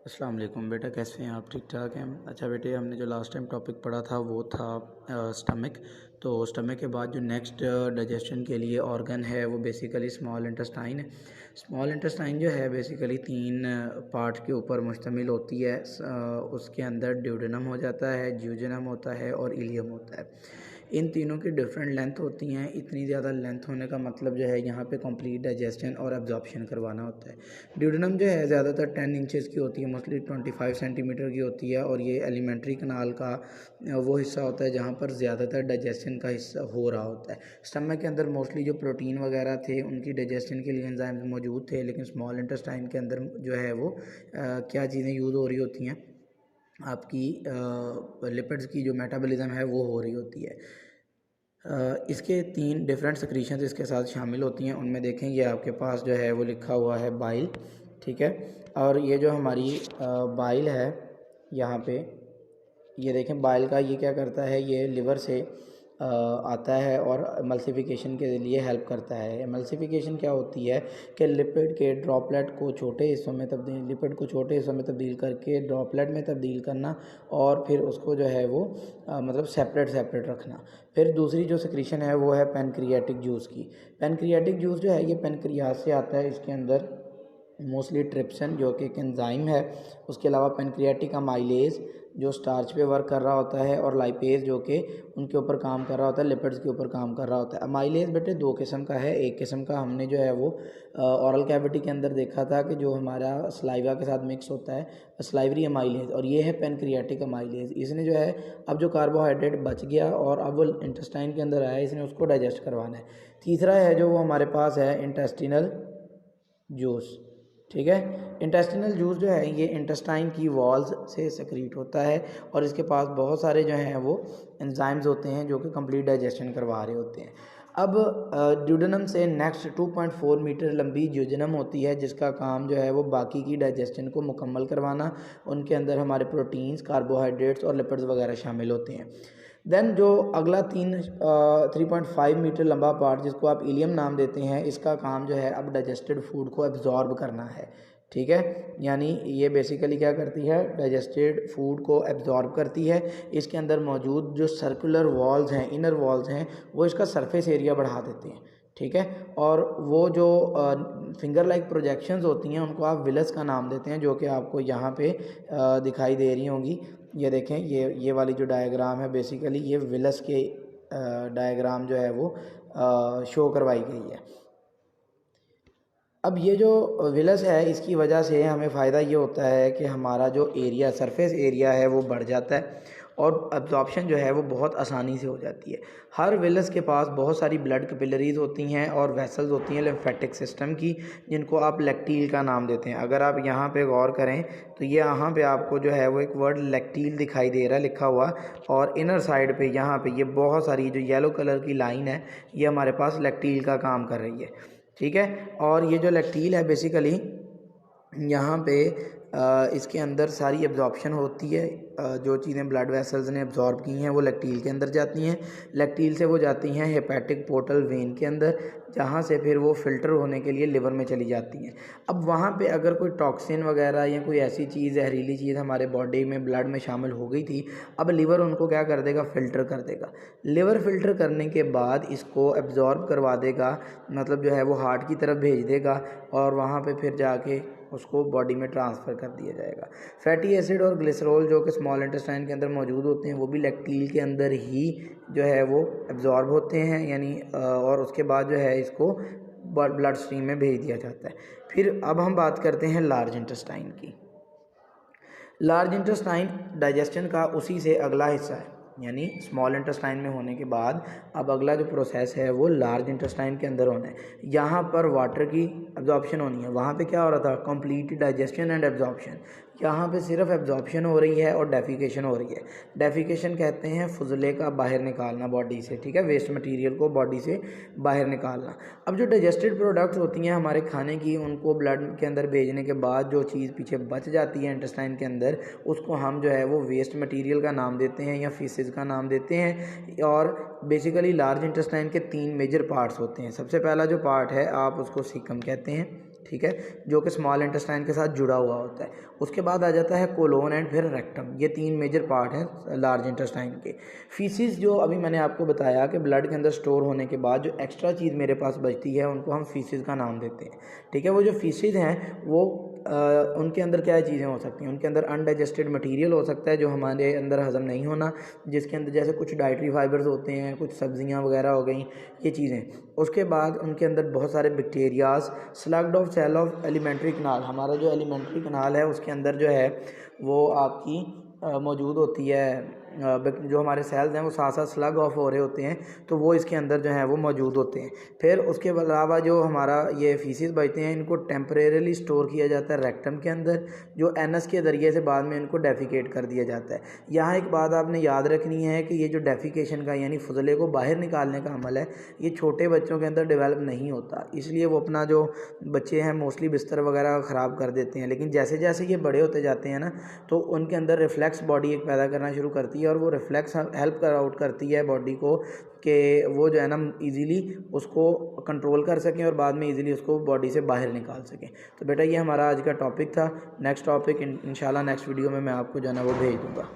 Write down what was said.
अस्सलाम वालेकुम बेटा, कैसे हैं आप? ठीक ठाक हैं? अच्छा बेटे, हमने जो लास्ट टाइम टॉपिक पढ़ा था वो था स्टमक। तो स्टमक के बाद जो नेक्स्ट डाइजेशन के लिए ऑर्गन है वो बेसिकली स्मॉल इंटेस्टाइन है। स्मॉल इंटेस्टाइन जो है बेसिकली तीन पार्ट के ऊपर मुश्तमिल होती है। उसके अंदर ड्यूडेनम हो जाता है, ज्यूजेनम होता है और इलियम होता है। इन तीनों की डिफरेंट लेंथ होती हैं। इतनी ज़्यादा लेंथ होने का मतलब जो है यहाँ पे कंप्लीट डाइजेशन और एब्जॉर्प्शन करवाना होता है। ड्यूडेनम जो है ज़्यादातर 10 इंचेस की होती है, मोस्टली 25 सेंटीमीटर की होती है और ये एलिमेंट्री कनाल का वो हिस्सा होता है जहाँ पर ज़्यादातर डाइजेशन का हिस्सा हो रहा होता है। स्टमक के अंदर मोस्टली जो प्रोटीन वगैरह थे उनकी डाइजेशन के लिए एंजाइम्स मौजूद थे, लेकिन स्मॉल इंटेस्टाइन के अंदर जो है वो क्या चीज़ें यूज़ हो रही होती हैं, आपकी लिपिड्स की जो मेटाबॉलिज्म है वो हो रही होती है। इसके तीन डिफरेंट सेक्रीशंस इसके साथ शामिल होती हैं। उनमें देखें ये आपके पास जो है वो लिखा हुआ है बाइल, ठीक है। और ये जो हमारी बाइल है यहाँ पे, ये देखें बाइल का ये क्या करता है, ये लिवर से आता है और एमल्सिफिकेशन के लिए हेल्प करता है। एमल्सिफिकेशन क्या होती है कि लिपिड के ड्रॉपलेट को छोटे हिस्सों में तब्दील करके ड्रॉपलेट में तब्दील करना और फिर उसको जो है वो मतलब सेपरेट रखना। फिर दूसरी जो सिक्रीशन है वो है पैनक्रियाटिक जूस की। पैनक्रियाटिक जूस जो है ये पैनक्रियाज से आता है। इसके अंदर मोस्टली ट्रिप्सिन जो कि एक एंजाइम है, उसके अलावा पैनक्रियाटिक अमाइलेज जो स्टार्च पे वर्क कर रहा होता है और लाइपेज जो कि उनके ऊपर काम कर रहा होता है, लिपिड्स के ऊपर काम कर रहा होता है। अमाइलेज बेटे दो किस्म का है। एक किस्म का हमने जो है वो ऑरल कैविटी के अंदर देखा था कि जो हमारा सलाइवा के साथ मिक्स होता है, सलाइवरी अमाइलेज, और ये है पैनक्रियाटिक अमाइलेज। इसने जो है अब जो कार्बोहाइड्रेट बच गया और अब वो इंटेस्टाइन के अंदर आया, इसने उसको डाइजेस्ट करवाना है। तीसरा है जो वो हमारे पास है इंटेस्टिनल जूस, ठीक है। इंटेस्टिनल जूस जो है ये इंटेस्टाइन की वॉल्स से सेक्रीट होता है और इसके पास बहुत सारे जो हैं वो एंजाइम्स होते हैं जो कि कंप्लीट डाइजेशन करवा रहे होते हैं। अब ड्यूडेनम से नेक्स्ट 2.4 मीटर लंबी ज्यूजेनम होती है जिसका काम जो है वो बाकी की डाइजेशन को मुकम्मल करवाना। उनके अंदर हमारे प्रोटीन्स, कार्बोहाइड्रेट्स और लिपिड्स वगैरह शामिल होते हैं। देन जो अगला 3.5 मीटर लंबा पार्ट जिसको आप इलियम नाम देते हैं, इसका काम जो है अब डाइजेस्टेड फूड को एब्जॉर्ब करना है, ठीक है। यानी ये बेसिकली क्या करती है, डाइजेस्टेड फूड को एब्जॉर्ब करती है। इसके अंदर मौजूद जो सर्कुलर वॉल्स हैं, इनर वॉल्स हैं, वो इसका सरफेस एरिया बढ़ा देते हैं, ठीक है। और वो जो फिंगर लाइक प्रोजेक्शंस होती हैं उनको आप विलस का नाम देते हैं, जो कि आपको यहाँ पे दिखाई दे रही होंगी। ये देखें, ये वाली जो डायग्राम है बेसिकली ये विलस के डायग्राम जो है वो शो करवाई गई है। अब ये जो विलस है इसकी वजह से हमें फ़ायदा ये होता है कि हमारा जो एरिया, सरफेस एरिया है वो बढ़ जाता है और एब्जॉर्प्शन जो है वो बहुत आसानी से हो जाती है। हर विलस के पास बहुत सारी ब्लड कैपिलरीज होती हैं और वेसल्स होती हैं लिम्फेटिक सिस्टम की, जिनको आप लैक्टील का नाम देते हैं। अगर आप यहाँ पे गौर करें तो ये यहाँ पे आपको जो है वो एक वर्ड लैक्टील दिखाई दे रहा है लिखा हुआ, और इनर साइड पे यहाँ पे ये बहुत सारी जो येलो कलर की लाइन है ये हमारे पास लैक्टील का काम कर रही है, ठीक है। और ये जो लैक्टील है बेसिकली यहाँ पे इसके अंदर सारी एब्जॉर्प्शन होती है। जो चीज़ें ब्लड वेसल्स ने एब्जॉर्ब की हैं वो लैक्टील के अंदर जाती हैं। लैक्टील से वो जाती हैं हेपेटिक पोर्टल वेन के अंदर, जहाँ से फिर वो फ़िल्टर होने के लिए लिवर में चली जाती हैं। अब वहाँ पे अगर कोई टॉक्सिन वगैरह या कोई ऐसी चीज़, जहरीली चीज़ हमारे बॉडी में ब्लड में शामिल हो गई थी, अब लिवर उनको क्या कर देगा, फ़िल्टर कर देगा। लिवर फ़िल्टर करने के बाद इसको एब्जॉर्ब करवा देगा, मतलब जो है वो हार्ट की तरफ भेज देगा और वहाँ पे फिर जाके उसको बॉडी में ट्रांसफ़र कर दिया जाएगा। फैटी एसिड और ग्लिसरॉल जो कि स्मॉल इंटेस्टाइन के अंदर मौजूद होते हैं वो भी लैक्टील के अंदर ही जो है वो एब्जॉर्ब होते हैं, यानी और उसके बाद जो है इसको ब्लड स्ट्रीम में भेज दिया जाता है। फिर अब हम बात करते हैं लार्ज इंटेस्टाइन की। लार्ज इंटेस्टाइन डाइजेशन का उसी से अगला हिस्सा है, यानी स्मॉल इंटेस्टाइन में होने के बाद अब अगला जो प्रोसेस है वो लार्ज इंटेस्टाइन के अंदर होना है। यहाँ पर वाटर की एब्जॉर्प्शन होनी है, वहाँ पे क्या हो रहा था, कंप्लीट डाइजेशन एंड एब्जॉर्प्शन। यहाँ पे सिर्फ एब्जॉर्प्शन हो रही है और डेफिकेशन हो रही है। डेफिकेशन कहते हैं फुजले का बाहर निकालना बॉडी से, ठीक है, वेस्ट मटेरियल को बॉडी से बाहर निकालना। अब जो डाइजेस्टेड प्रोडक्ट्स होती हैं हमारे खाने की, उनको ब्लड के अंदर भेजने के बाद जो चीज़ पीछे बच जाती है इंटेस्टाइन के अंदर, उसको हम जो है वो वेस्ट मटेरियल का नाम देते हैं या फीसेस का नाम देते हैं। और बेसिकली लार्ज इंटेस्टाइन के तीन मेजर पार्ट्स होते हैं। सबसे पहला जो पार्ट है आप उसको सीकम कहते हैं, ठीक है, जो कि स्मॉल इंटेस्टाइन के साथ जुड़ा हुआ होता है। उसके बाद आ जाता है कोलोन एंड फिर रेक्टम। ये 3 मेजर पार्ट हैं लार्ज इंटेस्टाइन के। फीसिस जो अभी मैंने आपको बताया कि ब्लड के अंदर स्टोर होने के बाद जो एक्स्ट्रा चीज़ मेरे पास बचती है उनको हम फीसिस का नाम देते हैं, ठीक है। वो जो फीसिस हैं वो उनके अंदर क्या चीज़ें हो सकती हैं, उनके अंदर अनडाइजेस्टेड मटेरियल हो सकता है जो हमारे अंदर हज़म नहीं होना, जिसके अंदर जैसे कुछ डाइटरी फाइबर्स होते हैं, कुछ सब्जियां वगैरह हो गई, ये चीज़ें। उसके बाद उनके अंदर बहुत सारे bacterias, sloughed off cell of alimentary canal, हमारा जो एलिमेंट्री कनाल है उसके अंदर जो है वो आपकी मौजूद होती है। जो हमारे सेल्स हैं वो साथ साथ स्लग ऑफ हो रहे होते हैं, तो वो इसके अंदर जो है वो मौजूद होते हैं। फिर उसके अलावा जो हमारा ये फीसिस बचते हैं इनको टेम्परेरली स्टोर किया जाता है रेक्टम के अंदर, जो एनस के ज़रिए से बाद में इनको डेफिकेट कर दिया जाता है। यहाँ एक बात आपने याद रखनी है कि ये जो डेफिकेशन का यानी फजले को बाहर निकालने का अमल है, ये छोटे बच्चों के अंदर डेवलप नहीं होता, इसलिए वो अपना जो बच्चे हैं मोस्टली बिस्तर वगैरह ख़राब कर देते हैं। लेकिन जैसे जैसे ये बड़े होते जाते हैं ना, तो उनके अंदर रिफ्लेक्स बॉडी एक पैदा करना शुरू करती है, और वो रिफ्लेक्स हेल्प आउट करती है बॉडी को कि वो जो है ना इजीली उसको कंट्रोल कर सकें और बाद में इजीली उसको बॉडी से बाहर निकाल सकें। तो बेटा ये हमारा आज का टॉपिक था। नेक्स्ट टॉपिक इंशाल्लाह नेक्स्ट वीडियो में मैं आपको जो है ना वो भेज दूँगा।